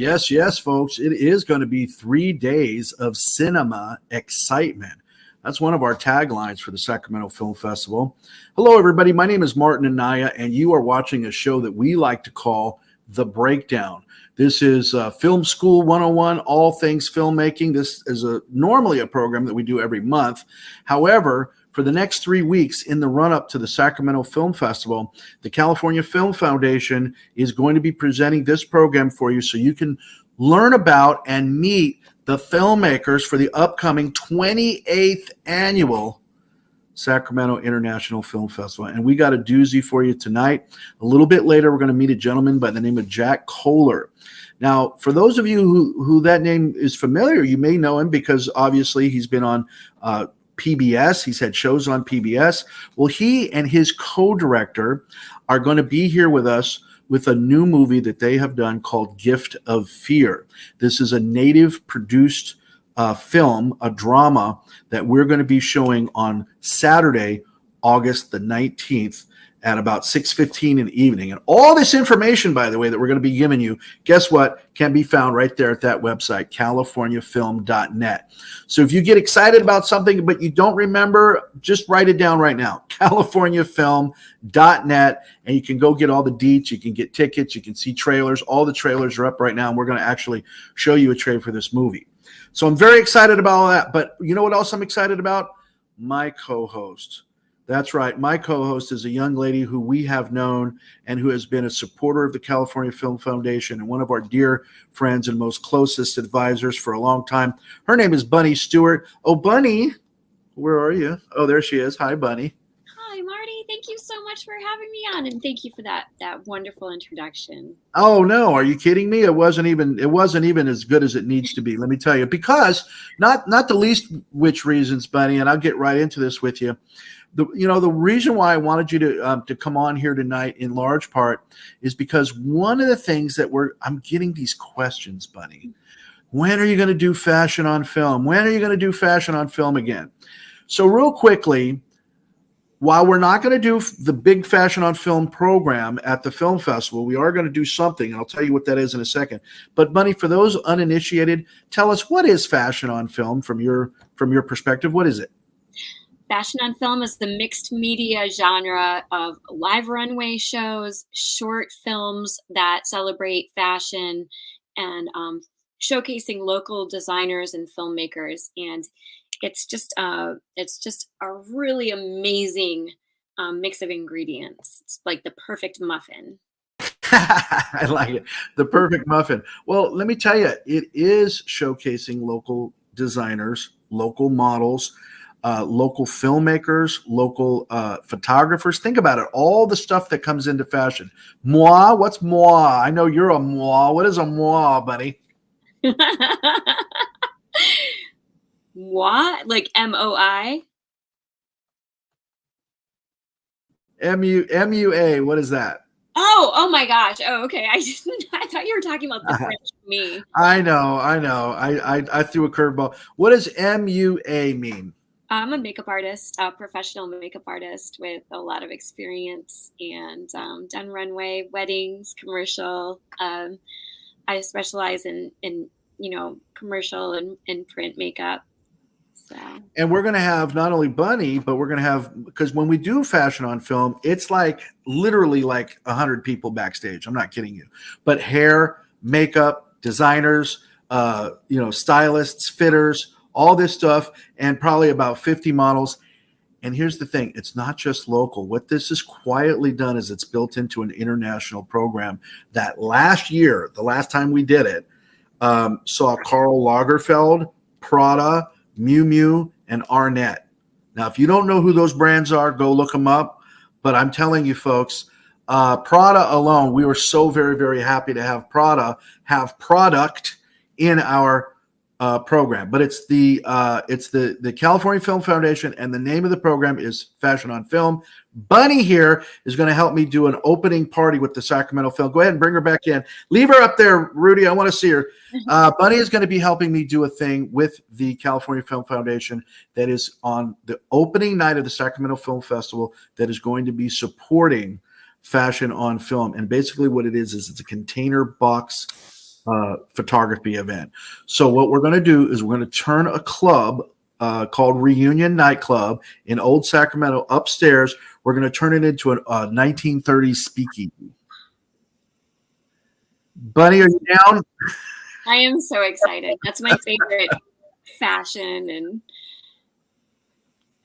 Yes, yes, folks. It is going to be 3 days of cinema excitement. That's one of our taglines for the Sacramento Film Festival. Hello, everybody. My name is Martin Anaya, and you are watching a show that we like to call The Breakdown. This is Film School 101, all things filmmaking. This is normally a program that we do every month. However, for the next 3 weeks in the run-up to the Sacramento Film Festival, the California Film Foundation is going to be presenting this program for you so you can learn about and meet the filmmakers for the upcoming 28th annual Sacramento International Film Festival. And we got a doozy for you tonight. A little bit later, we're going to meet a gentleman by the name of Jack Kohler. Now, for those of you who that name is familiar, you may know him because obviously he's been on PBS. He's had shows on PBS. Well, he and his co-director are going to be here with us with a new movie that they have done called Gift of Fear. This is a native produced film, a drama that we're going to be showing on Saturday, August the 19th at about 6:15 in the evening. And all this information, by the way, that we're going to be giving you, guess what, can be found right there at that website, californiafilm.net. So if you get excited about something but you don't remember, just write it down right now, californiafilm.net, and you can go get all the deets. You can get tickets. You can see trailers. All the trailers are up right now, and we're going to actually show you a trailer for this movie. So I'm very excited about all that. But you know what else I'm excited about? My co-host. That's right. My co-host is a young lady who we have known and who has been a supporter of the California Film Foundation and one of our dear friends and most closest advisors for a long time. Her name is Bunny Stewart. Oh, Bunny, where are you? Oh, there she is. Hi, Bunny. Hi, Marty. Thank you so much for having me on, and thank you for that wonderful introduction. Oh no, are you kidding me? It wasn't even as good as it needs to be. Let me tell you, because not the least which reasons, Bunny, and I'll get right into this with you. The reason why I wanted you to come on here tonight in large part is because one of the things that I'm getting these questions, Bunny. When are you going to do fashion on film? When are you going to do fashion on film again? So real quickly, while we're not going to do the big fashion on film program at the film festival, we are going to do something, and I'll tell you what that is in a second. But Bunny, for those uninitiated, tell us, what is fashion on film from your perspective? What is it? Fashion on film is the mixed media genre of live runway shows, short films that celebrate fashion, and showcasing local designers and filmmakers. And it's just a really amazing mix of ingredients. It's like the perfect muffin. I like it. The perfect muffin. Well, let me tell you, it is showcasing local designers, local models, local filmmakers, local photographers. Think about it. All the stuff that comes into fashion. Moi, what's moi? I know you're a moi. What is a moi, buddy? Moi, like MOI? MUA. What is that? Oh my gosh. Oh, okay. I thought you were talking about the French me. I know. I threw a curveball. What does MUA mean? I'm a makeup artist, a professional makeup artist with a lot of experience and done runway, weddings, commercial. I specialize in commercial and print makeup. So. And we're going to have not only Bunny, but we're going to have, because when we do fashion on film, it's like literally like 100 people backstage. I'm not kidding you. But hair, makeup, designers, stylists, fitters, all this stuff, and probably about 50 models. And here's the thing, it's not just local. What this has quietly done is it's built into an international program that last year, the last time we did it, saw Karl Lagerfeld, Prada, Miu Miu, and Arnett. Now, if you don't know who those brands are, go look them up. But I'm telling you, folks, Prada alone, we were so very, very happy to have Prada have product in our program. But it's the California Film Foundation, and the name of the program is Fashion on Film. Bunny here is going to help me do an opening party with the Sacramento Film. Go ahead and bring her back in. Leave her up there, Rudy. I want to see her. Bunny is going to be helping me do a thing with the California Film Foundation that is on the opening night of the Sacramento Film Festival that is going to be supporting fashion on film. And basically what it is it's a container box photography event. So what we're going to do is we're going to turn a club called Reunion Nightclub in Old Sacramento upstairs. We're going to turn it into a 1930s speakeasy. Bunny, are you down? I am so excited. That's my favorite fashion and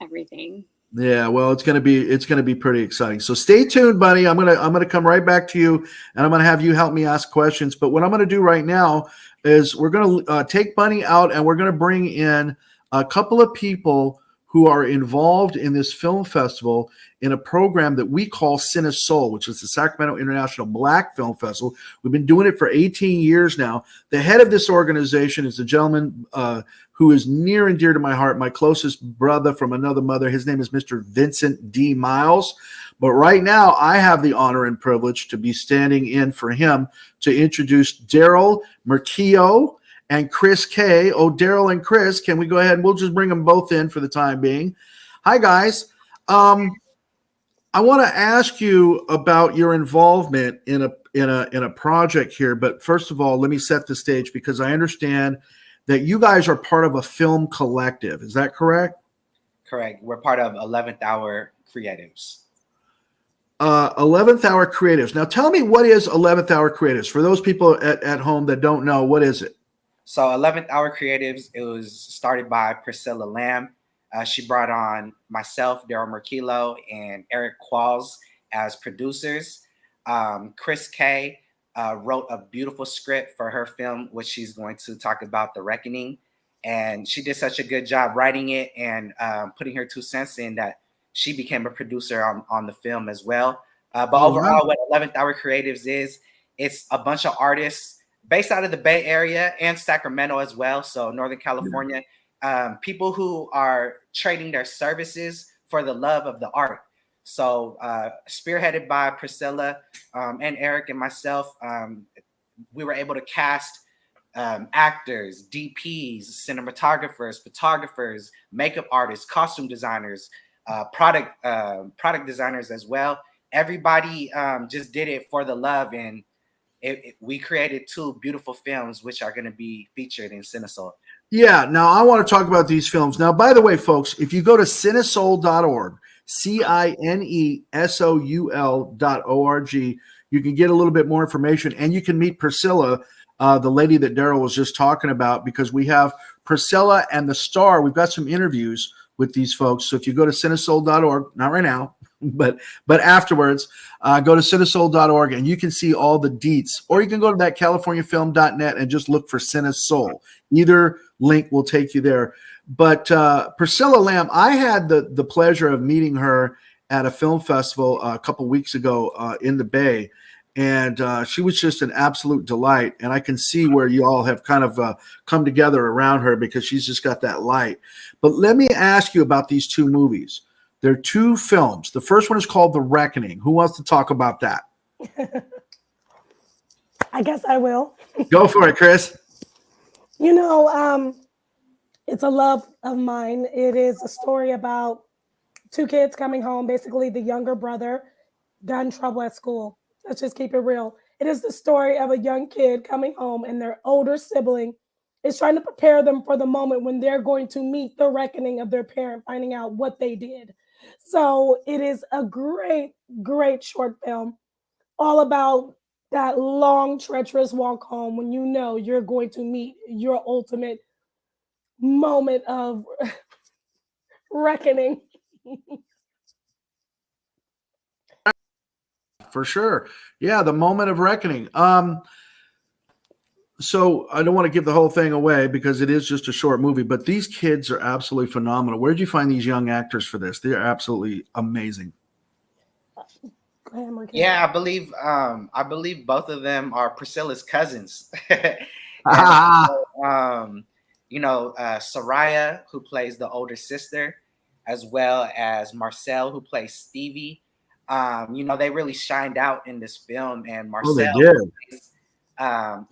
everything. Yeah, well, it's gonna be pretty exciting. So stay tuned, Bunny. I'm gonna come right back to you, and I'm gonna have you help me ask questions. But what I'm gonna do right now is we're gonna take Bunny out, and we're gonna bring in a couple of people who are involved in this film festival in a program that we call CineSoul, which is the Sacramento International Black Film Festival. We've been doing it for 18 years now. The head of this organization is a gentleman who is near and dear to my heart, my closest brother from another mother. His name is Mr. Vincent D. Miles. But right now, I have the honor and privilege to be standing in for him to introduce Daryl Murquillo and Chris K. Oh, Daryl and Chris, can we go ahead and we'll just bring them both in for the time being. Hi, guys. I want to ask you about your involvement in a project here, but first of all, let me set the stage because I understand that you guys are part of a film collective. Is that correct? Correct. We're part of 11th Hour Creatives. 11th Hour Creatives. Now, tell me, what is 11th Hour Creatives? For those people at home that don't know, what is it? So 11th Hour Creatives, it was started by Priscilla Lamb. She brought on myself, Daryl Murquillo, and Eric Qualls as producers. Chris K wrote a beautiful script for her film, which she's going to talk about, The Reckoning. And she did such a good job writing it and putting her 2 cents in that she became a producer on the film as well. But overall, what 11th Hour Creatives is, it's a bunch of artists based out of the Bay Area and Sacramento as well. So Northern California, people who are trading their services for the love of the art. So spearheaded by Priscilla and Eric and myself, we were able to cast actors, DPs, cinematographers, photographers, makeup artists, costume designers, product designers as well. Everybody just did it for the love, and we created 2 beautiful films which are going to be featured in CineSoul. Yeah, now I want to talk about these films. Now, by the way, folks, if you go to cinesoul.org, cinesoul.org, you can get a little bit more information, and you can meet Priscilla, the lady that Daryl was just talking about, because we have Priscilla and the star. We've got some interviews with these folks. So if you go to cinesoul.org, not right now, but afterwards, go to cinesoul.org and you can see all the deets, or you can go to that californiafilm.net and just look for CineSoul. Either link will take you there. But Priscilla Lamb, I had the pleasure of meeting her at a film festival a couple weeks ago in the Bay. And she was just an absolute delight. And I can see where you all have kind of come together around her because she's just got that light. But let me ask you about these 2 movies. They're 2 films. The first one is called The Reckoning. Who wants to talk about that? I guess I will. Go for it, Chris. You know, it's a love of mine. It is a story about 2 kids coming home. Basically, the younger brother got in trouble at school. Let's just keep it real. It is the story of a young kid coming home and their older sibling is trying to prepare them for the moment when they're going to meet the reckoning of their parent, finding out what they did. So it is a great, great short film, all about that long, treacherous walk home when you know you're going to meet your ultimate moment of reckoning. For sure. Yeah, the moment of reckoning. So I don't want to give the whole thing away because it is just a short movie, but these kids are absolutely phenomenal. Where did you find these young actors for this? They're absolutely amazing. Yeah, I believe both of them are Priscilla's cousins. And, Soraya, who plays the older sister, as well as Marcel, who plays Stevie. They really shined out in this film, and Marcel,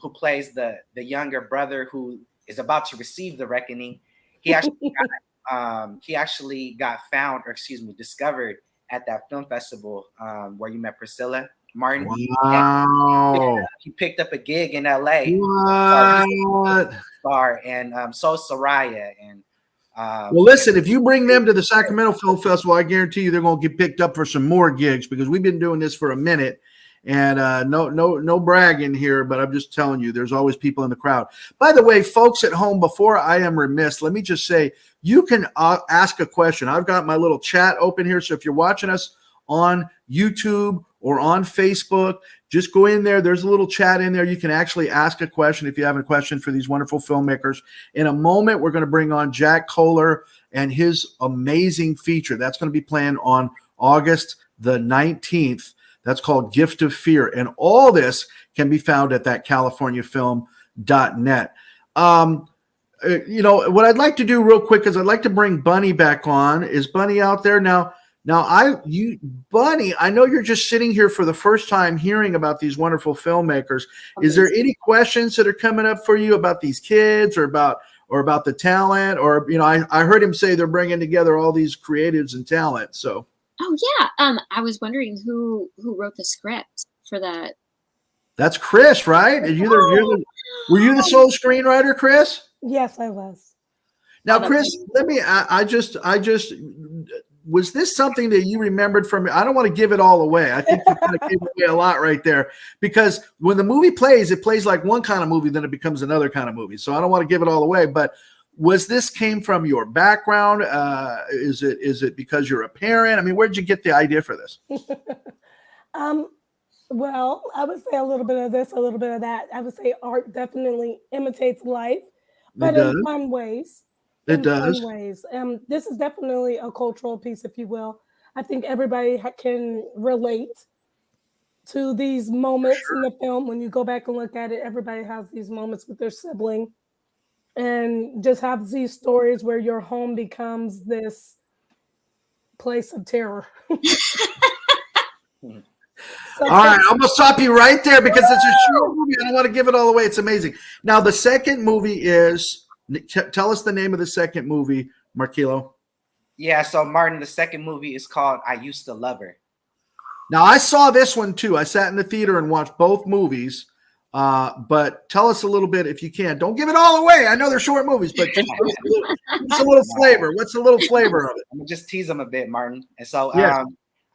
who plays the younger brother who is about to receive the reckoning, he actually discovered at that film festival where you met Priscilla. Martin. Wow. He picked up a gig in LA. What? Star and so Soraya and well, listen, if you bring them to the Sacramento Film Festival, I guarantee you they're going to get picked up for some more gigs, because we've been doing this for a minute. And no bragging here, but I'm just telling you, there's always people in the crowd. By the way, folks at home, before I am remiss, let me just say, you can ask a question. I've got my little chat open here. So if you're watching us on YouTube or on Facebook, just go in there. There's a little chat in there. You can actually ask a question if you have a question for these wonderful filmmakers. In a moment, we're going to bring on Jack Kohler and his amazing feature. That's going to be playing on August the 19th. That's called Gift of Fear. And all this can be found at that californiafilm.net. What I'd like to do real quick is I'd like to bring Bunny back on. Is Bunny out there now? Bunny, I know you're just sitting here for the first time hearing about these wonderful filmmakers. Okay. Is there any questions that are coming up for you about these kids or about the talent? Or, I heard him say they're bringing together all these creatives and talent. So. Oh yeah. I was wondering who wrote the script for that. That's Chris, right? Were you the sole screenwriter, Chris? Yes, I was. Now, Chris, I just was this something that you remembered from? I don't want to give it all away. I think you kind of gave away a lot right there, because when the movie plays, it plays like one kind of movie, then it becomes another kind of movie. So I don't want to give it all away, but was this came from your background? Is it because you're a parent? I mean, where'd you get the idea for this? Well, I would say a little bit of this, a little bit of that. I would say art definitely imitates life, but in fun ways. It does. Fun ways. This is definitely a cultural piece, if you will. I think everybody can relate to these moments in the film. When you go back and look at it, everybody has these moments with their sibling, and just have these stories where your home becomes this place of terror. All right, I'm gonna stop you right there, because it's a short movie. I don't want to give it all away. It's amazing. Now, the second movie is. Tell us the name of the second movie, Marquillo. Yeah, so Martin, the second movie is called I Used to Love Her. Now, I saw this one too. I sat in the theater and watched both movies. But tell us a little bit, if you can. Don't give it all away. I know they're short movies, but just a little flavor. What's a little flavor of it? I'm gonna just tease them a bit, Martin. And so, yes.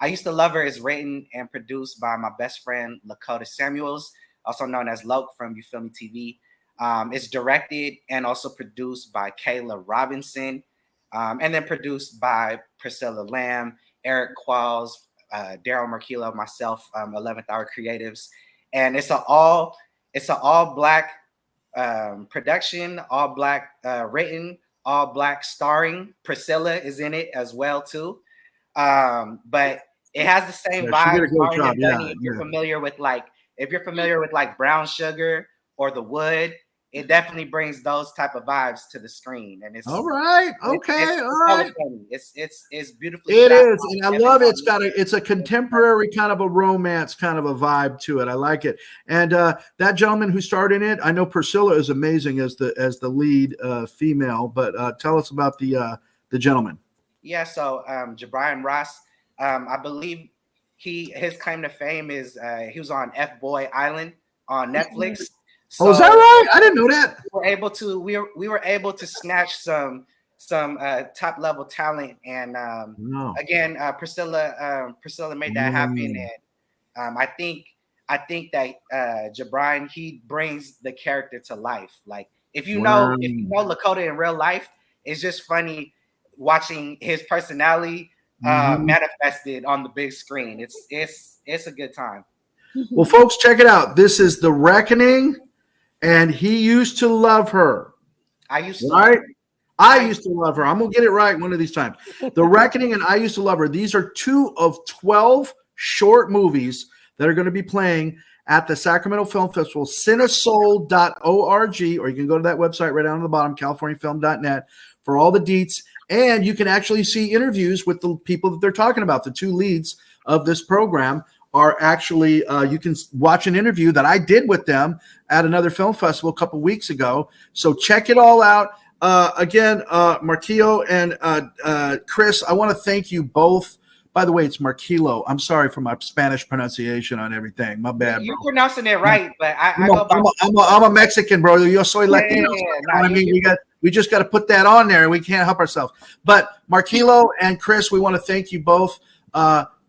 I Used to Love Her is written and produced by my best friend Lakota Samuels, also known as Loke from You Feel Me TV. It's directed and also produced by Kayla Robinson, and then produced by Priscilla Lamb, Eric Qualls, Daryl Marquillo, myself, 11th Hour Creatives. And it's an all Black production, all Black written, all Black starring. Priscilla is in it as well too. But it has the same vibe. If you're familiar with like Brown Sugar or The Wood, it definitely brings those type of vibes to the screen. And it's all right. Okay. All right. It's beautifully. It is. And I love it. It's a contemporary kind of a romance kind of a vibe to it. I like it. And that gentleman who starred in it, I know Priscilla is amazing as the lead female, but tell us about the gentleman. Yeah. So Jabrian Ross, I believe his claim to fame is he was on F-Boy Island on Netflix. So is that right? I didn't know that. We were able to snatch some top level talent, and again, Priscilla made that happen, and I think that Jabrian, he brings the character to life. Like if you know Lakota in real life, it's just funny watching his personality manifested on the big screen. It's a good time. Well, folks, check it out. This is The Reckoning. And He Used to Love Her. I used to love her. I'm going to get it right one of these times. The Reckoning and I Used to Love Her. These are 2 of 12 short movies that are going to be playing at the Sacramento Film Festival, cinesoul.org, or you can go to that website right down on the bottom, californiafilm.net, for all the deets. And you can actually see interviews with the people that they're talking about. The 2 leads of this program are actually, you can watch an interview that I did with them at another film festival a couple weeks ago. So check it all out. Again, Marquillo and Chris, I want to thank you both By the way, it's Marquilo. I'm sorry for my Spanish pronunciation on everything. My bad, You're bro. pronouncing it right, but I'm a Mexican, bro. Yo soy Latino. I mean, we just got to put that on there. We can't help ourselves. But Marquilo and Chris, we want to thank you both.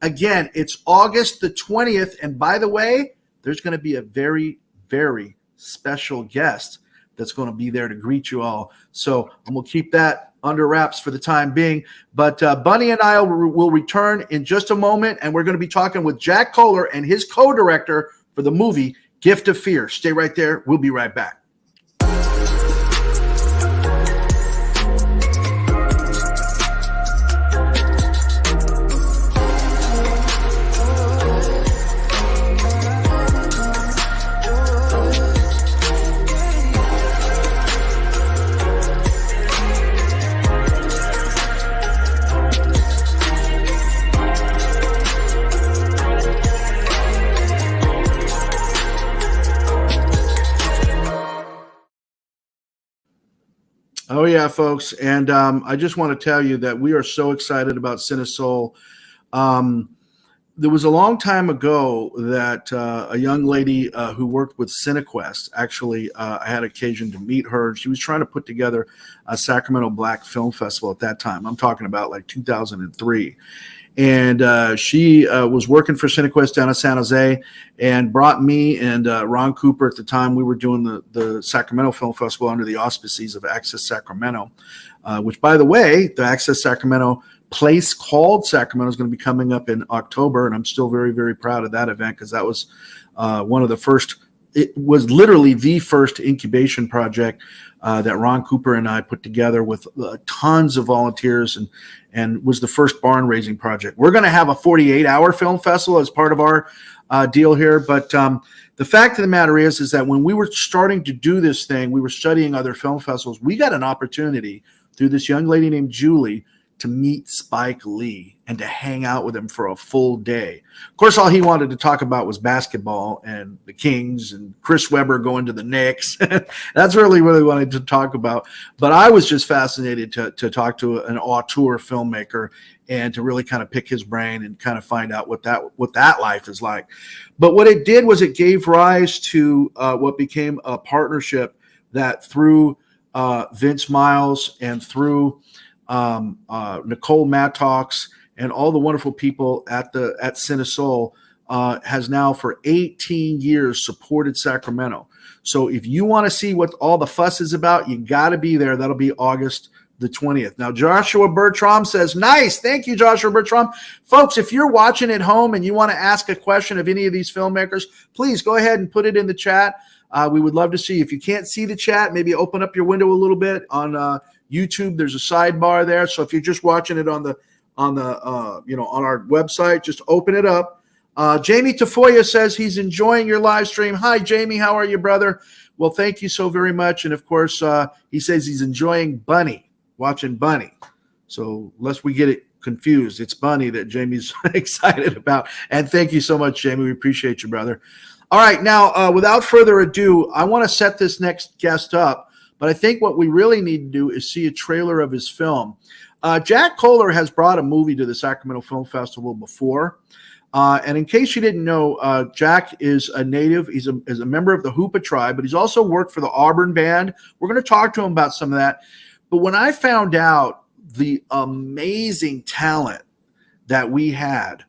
Again, it's August the 20th. And by the way, there's going to be a very, very special guest that's going to be there to greet you all. So I'm going to keep that under wraps for the time being. But Bunny and I will return in just a moment. And we're going to be talking with Jack Kohler and his co-director for the movie Gift of Fear. Stay right there. We'll be right back. Oh, yeah, folks. And I just want to tell you that we are so excited about Cinesoul. There was a long time ago that a young lady who worked with CineQuest, actually, I had occasion to meet her. She was trying to put together a Sacramento Black Film Festival at that time. I'm talking about like 2003. And she was working for CineQuest down in San Jose and brought me and Ron Cooper at the time. We were doing the Sacramento Film Festival under the auspices of Access Sacramento, which, by the way, the Access Sacramento place called Sacramento is going to be coming up in October. And I'm still very, very proud of that event because that was one of the first. It was literally the first incubation project that Ron Cooper and I put together with tons of volunteers and was the first barn raising project. We're going to have a 48-hour film festival as part of our deal here. But the fact of the matter is that when we were starting to do this thing, we were studying other film festivals. We got an opportunity through this young lady named Julie to meet Spike Lee and to hang out with him for a full day. Of course, all he wanted to talk about was basketball and the Kings and Chris Webber going to the Knicks. That's really what he wanted to talk about. But I was just fascinated to talk to an auteur filmmaker and to really kind of pick his brain and kind of find out what that life is like. But what it did was it gave rise to what became a partnership that through Vince Miles and through Nicole Mattox and all the wonderful people at Cinesoul has now for 18 years supported Sacramento. So if you want to see what all the fuss is about, you got to be there. That'll be August the 20th. Now, Joshua Bertram says, nice. Thank you, Joshua Bertram. Folks, if you're watching at home and you want to ask a question of any of these filmmakers, please go ahead and put it in the chat. We would love to see. If you can't see the chat, maybe open up your window a little bit on YouTube. There's a sidebar there. So if you're just watching it on our website, just open it up. Jamie Tafoya says he's enjoying your live stream. Hi, Jamie. How are you, brother? Well, thank you so very much. And of course, he says he's enjoying watching Bunny. So lest we get it confused, it's Bunny that Jamie's excited about. And thank you so much, Jamie. We appreciate you, brother. All right. Now, without further ado, I want to set this next guest up. But I think what we really need to do is see a trailer of his film. Jack Kohler has brought a movie to the Sacramento Film Festival before. And in case you didn't know, Jack is a native. He's a member of the Hoopa Tribe, but he's also worked for the Auburn Band. We're going to talk to him about some of that. But when I found out the amazing talent that we had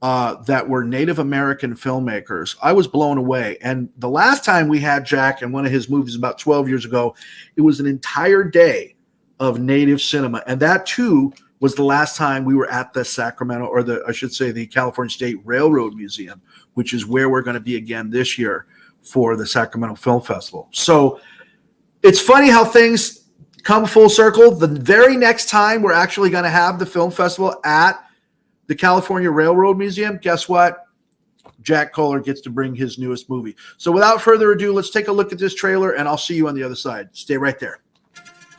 that were Native American filmmakers, I was blown away. And the last time we had Jack in one of his movies about 12 years ago, it was an entire day of Native cinema. And that too was the last time we were at the Sacramento, or the California State Railroad Museum, which is where we're going to be again this year for the Sacramento Film Festival. So it's funny how things come full circle. The very next time we're actually going to have the film festival at the California Railroad Museum, guess what? Jack Kohler gets to bring his newest movie. So without further ado, let's take a look at this trailer, and I'll see you on the other side. Stay right there.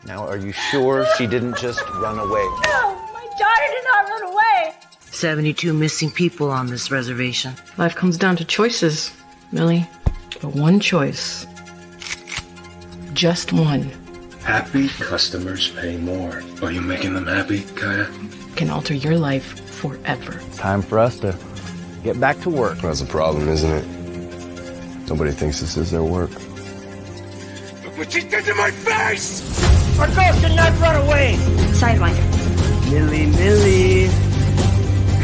Now, are you sure she didn't just run away? No, my daughter did not run away. 72 missing people on this reservation. Life comes down to choices, Millie. But one choice. Just one. Happy customers pay more. Are you making them happy, Kaya? Can alter your life forever. Time for us to get back to work. That's a problem, isn't it? Nobody thinks this is their work. Look what she did to my face! Our girl should not run away. Sidewinder. Milli, Milli,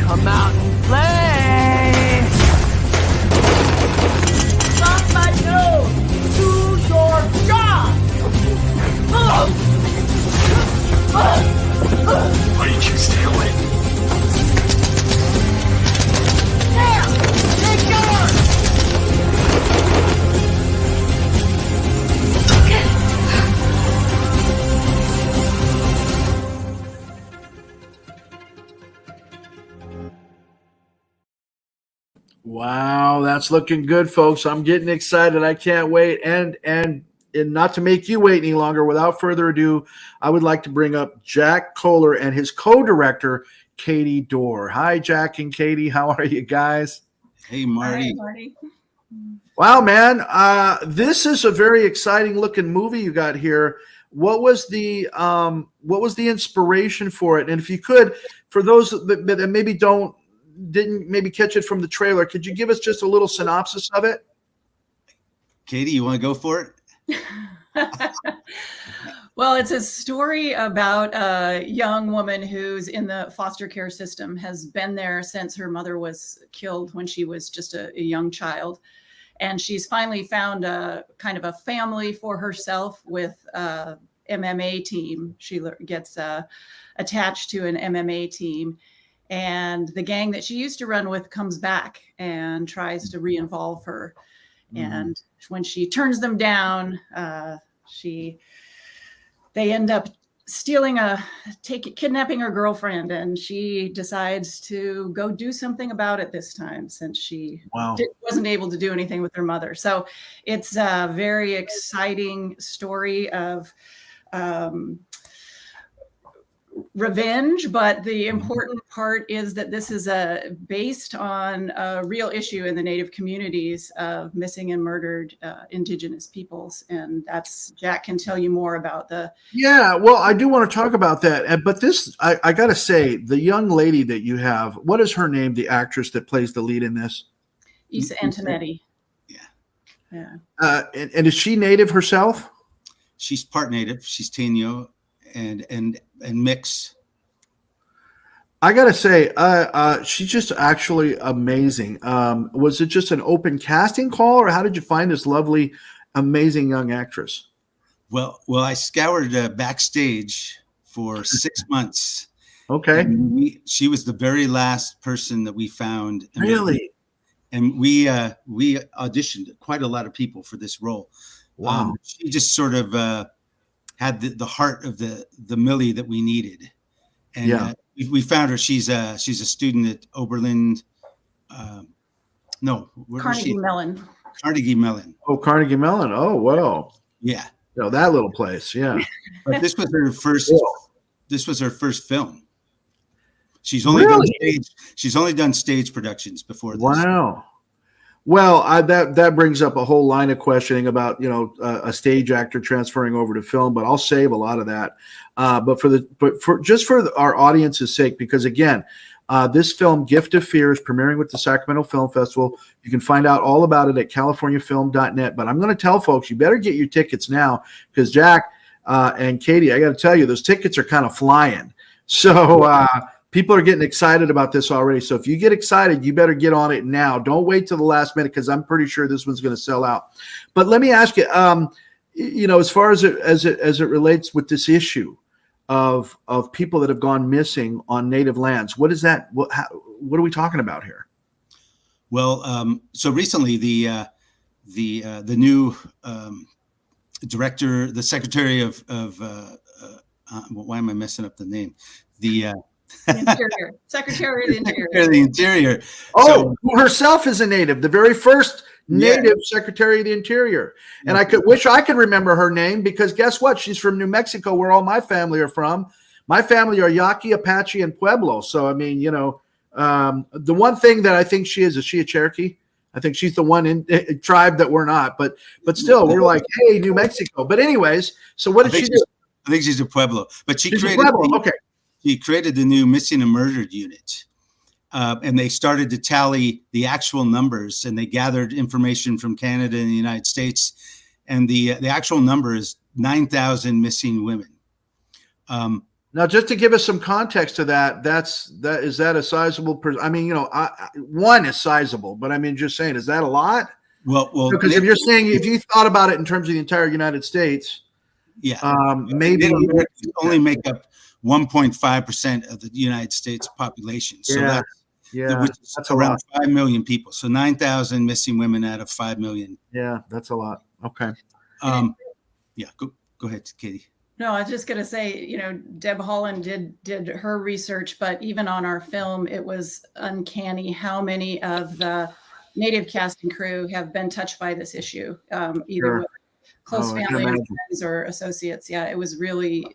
come out and play. Somebody knows. Do your job. Why did you stay away? There! Take yours! Wow, that's looking good, folks. I'm getting excited. I can't wait. And not to make you wait any longer, without further ado, I would like to bring up Jack Kohler and his co-director, Katie Dorr. Hi, Jack and Katie. How are you guys? Hey, Marty. Hi, Marty. Wow, man. This is a very exciting looking movie you got here. What was the inspiration for it? And if you could, for those that maybe didn't maybe catch it from the trailer, could you give us just a little synopsis of it? Katie, you want to go for it? Well, it's a story about a young woman who's in the foster care system, has been there since her mother was killed when she was just a young child. And she's finally found a kind of a family for herself with a MMA team. She gets attached to an MMA team. And the gang that she used to run with comes back and tries to re-involve her. Mm-hmm. And when she turns them down, they end up kidnapping her girlfriend, and she decides to go do something about it this time, since she wasn't able to do anything with her mother. So it's a very exciting story of revenge, but the important part is that this is based on a real issue in the Native communities of missing and murdered Indigenous peoples, and Jack can tell you more about the. Yeah, well, I do want to talk about that, but this I got to say, the young lady that you have, what is her name? The actress that plays the lead in this, Isa Antonetti. Yeah. And is she Native herself? She's part Native. She's Taino and mix. I gotta say, she's just actually amazing. Was it just an open casting call, or how did you find this lovely, amazing young actress? Well, I scoured backstage for 6 months. Okay. She was the very last person that we found. Really? And we auditioned quite a lot of people for this role. Wow. She just sort of had the heart of the Milli that we needed. And we found her. She's a student at Oberlin. Carnegie Mellon. Carnegie Mellon. Oh, Carnegie Mellon. Oh, well. Yeah. No, that little place. Yeah. But this was her first. Cool. This was her first film. She's only done stage productions before this. Wow. Well, that brings up a whole line of questioning about a stage actor transferring over to film, but I'll save a lot of that. But for our audience's sake, because again, this film, Gift of Fear, is premiering with the Sacramento Film Festival. You can find out all about it at californiafilm.net. But I'm going to tell folks, you better get your tickets now, because Jack and Katie, I got to tell you, those tickets are kind of flying. So people are getting excited about this already. So if you get excited, you better get on it now. Don't wait till the last minute, because I'm pretty sure this one's going to sell out. But let me ask you, as far as it relates with this issue of people that have gone missing on Native lands, what is that? What are we talking about here? Well, so recently the new director, the Secretary of why am I messing up the name? The Interior. Secretary of the Interior. Secretary of the Interior. Oh, who herself is a Native, the very first Native Secretary of the Interior. And I wish I could remember her name, because guess what? She's from New Mexico, where all my family are from. My family are Yaqui, Apache, and Pueblo. So, I mean, the one thing that I think she is she a Cherokee? I think she's the one tribe that we're not. But still, we're like, hey, New Mexico. But anyways, so what did she do? I think she's a Pueblo. But she created the new Missing and Murdered unit. and they started to tally the actual numbers, and they gathered information from Canada and the United States, and the actual number is 9,000 missing women. Now, just to give us some context to that, is that a sizable? I mean, one is sizable, but I mean, just saying, is that a lot? Well, because if you're saying, if you thought about it in terms of the entire United States, yeah, maybe only make up 1.5% of the United States population. So that's around 5 million people. So 9,000 missing women out of 5 million. Yeah, that's a lot. Okay. Yeah, go ahead, Katie. No, I was just going to say, Deb Holland did her research, but even on our film, it was uncanny how many of the Native cast and crew have been touched by this issue, either with close family and friends or associates. Yeah, it was really,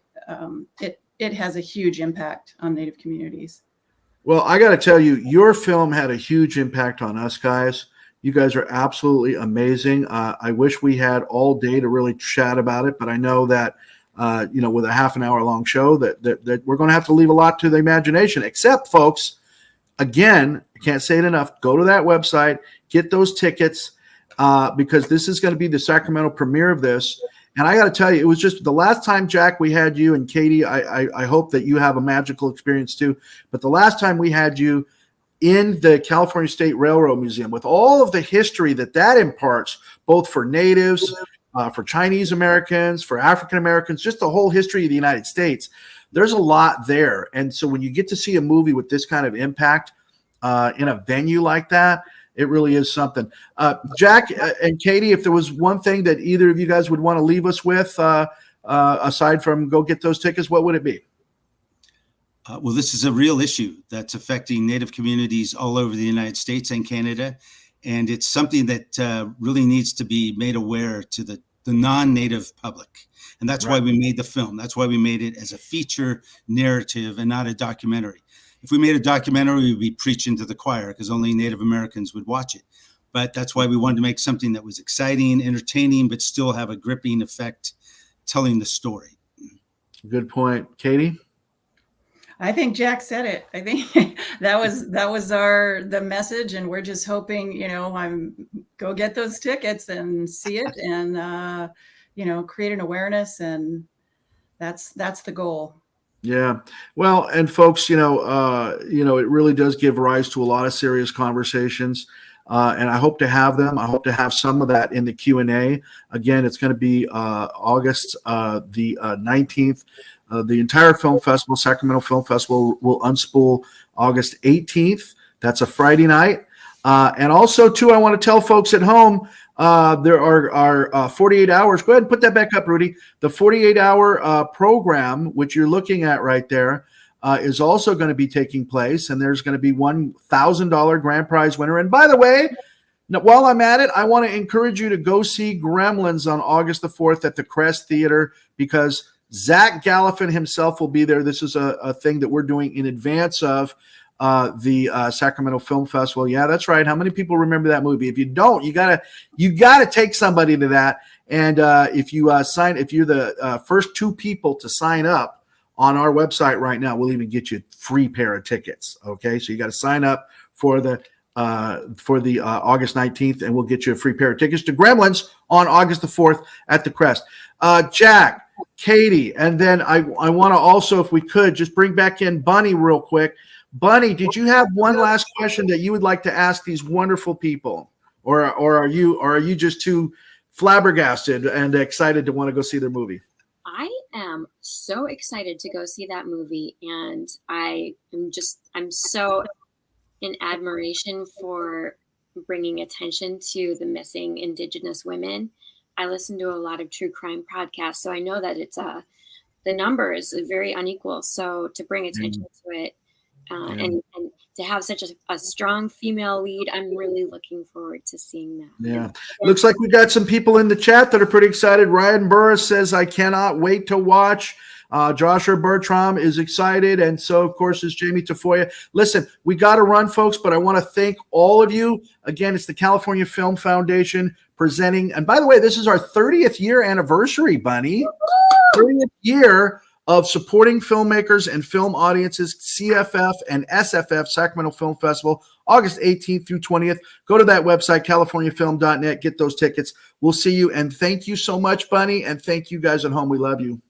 it has a huge impact on Native communities. Well, I got to tell you, your film had a huge impact on us guys. You guys are absolutely amazing. I wish we had all day to really chat about it, but I know that with a half an hour long show that we're going to have to leave a lot to the imagination, except folks, again, I can't say it enough. Go to that website, get those tickets, because this is going to be the Sacramento premiere of this. And I got to tell you, it was just the last time, Jack, we had you, and Katie, I hope that you have a magical experience too. But the last time we had you in the California State Railroad Museum, with all of the history that imparts, both for Natives, for Chinese Americans, for African Americans, just the whole history of the United States, there's a lot there. And so when you get to see a movie with this kind of impact in a venue like that, it really is something. Jack and Katie, if there was one thing that either of you guys would want to leave us with, aside from go get those tickets, what would it be? Well, this is a real issue that's affecting Native communities all over the United States and Canada. And it's something that really needs to be made aware to the non-Native public. And that's why we made the film. That's why we made it as a feature narrative and not a documentary. If we made a documentary, we'd be preaching to the choir because only Native Americans would watch it. But that's why we wanted to make something that was exciting, entertaining, but still have a gripping effect telling the story. Good point. Katie? I think Jack said it. I think that was the message, and we're just hoping, go get those tickets and see it, and create an awareness, and that's the goal. Yeah. Well, and folks, it really does give rise to a lot of serious conversations. And I hope to have them. I hope to have some of that in the Q&A. Again, it's going to be August the 19th. The entire film festival, Sacramento Film Festival, will unspool August 18th. That's a Friday night. And also, too, I want to tell folks at home, there are 48 hours. Go ahead and put that back up, Rudy. The 48-hour program, which you're looking at right there, is also going to be taking place. And there's going to be $1,000 grand prize winner. And by the way, while I'm at it, I want to encourage you to go see Gremlins on August the 4th at the Crest Theater, because Zach Galifian himself will be there. This is a thing that we're doing in advance of the Sacramento Film Festival. Yeah, that's right. How many people remember that movie? If you don't, you gotta take somebody to that. And if you're the first 2 people to sign up on our website right now, we'll even get you a free pair of tickets. Okay, so you got to sign up for the August 19th, and we'll get you a free pair of tickets to Gremlins on August the 4th at the Crest. Jack, Katie, and then I want to also, if we could, just bring back in Bunny real quick. Bunny, did you have one last question that you would like to ask these wonderful people, or are you just too flabbergasted and excited to want to go see their movie? I am so excited to go see that movie, and I'm so in admiration for bringing attention to the missing Indigenous women. I listen to a lot of true crime podcasts, so I know that it's the number is very unequal. So to bring attention to it, and to have such a strong female lead, I'm really looking forward to seeing that. Yeah. Looks like we got some people in the chat that are pretty excited. Ryan Burris says, I cannot wait to watch. Joshua Bertram is excited, and so, of course, is Jamie Tafoya. Listen, we got to run, folks, but I want to thank all of you. Again, it's the California Film Foundation presenting. And by the way, this is our 30th year anniversary, Bunny. 30th year of supporting filmmakers and film audiences, CFF and SFF, Sacramento Film Festival, August 18th through 20th. Go to that website, californiafilm.net, get those tickets. We'll see you, and thank you so much, Bunny, and thank you guys at home. We love you.